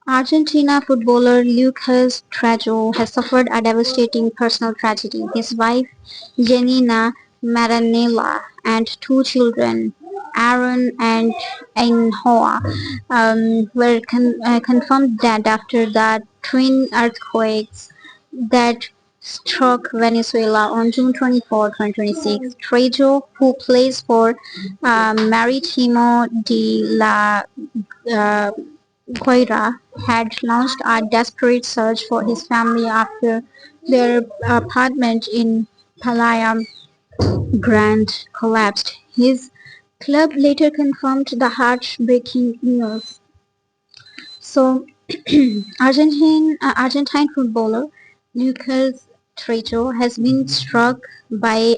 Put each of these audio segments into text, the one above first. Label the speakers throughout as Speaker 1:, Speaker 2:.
Speaker 1: Argentina footballer Lucas Trejo has suffered a devastating personal tragedy. His wife, Yanina Maranella, and two children, Aarón and Ainhoa, were confirmed dead after the twin earthquakes that struck Venezuela on June 24, 2026. Trejo, who plays for Marítimo de La uh, Guaira, had launched a desperate search for his family after their apartment in Palaya Grande collapsed. His club later confirmed the heartbreaking news. So, Argentine footballer Lucas Trejo has been struck by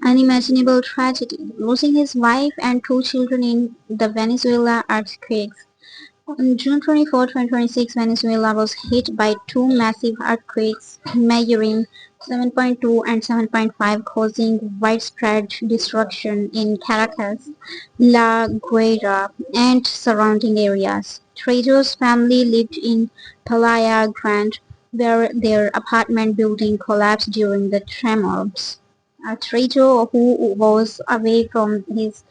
Speaker 1: unimaginable tragedy, losing his wife and two children in the Venezuela earthquakes. On June 24, 2026, Venezuela was hit by two massive earthquakes measuring 7.2 and 7.5, causing widespread destruction in Caracas, La Guaira, and surrounding areas. Trejo's family lived in Palaya Grande, where their apartment building collapsed during the tremors. Trejo, who was away from his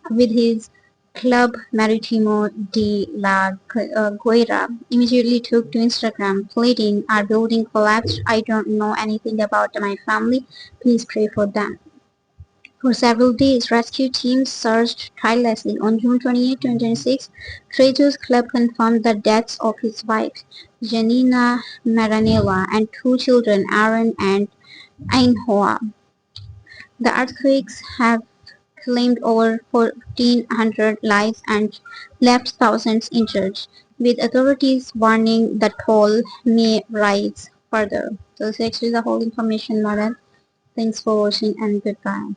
Speaker 1: with his club Marítimo de La Guaira, immediately took to Instagram, pleading, "Our building collapsed. I don't know anything about my family. Please pray for them." For several days, rescue teams searched tirelessly. On June 28, 2026, Trejo's club confirmed the deaths of his wife, Yanina Maranella, and two children, Aarón and Ainhoa. The earthquakes have claimed over 1,400 lives and left thousands injured, with authorities warning the toll may rise further. So this is actually the whole information, Madam. Thanks for watching and goodbye.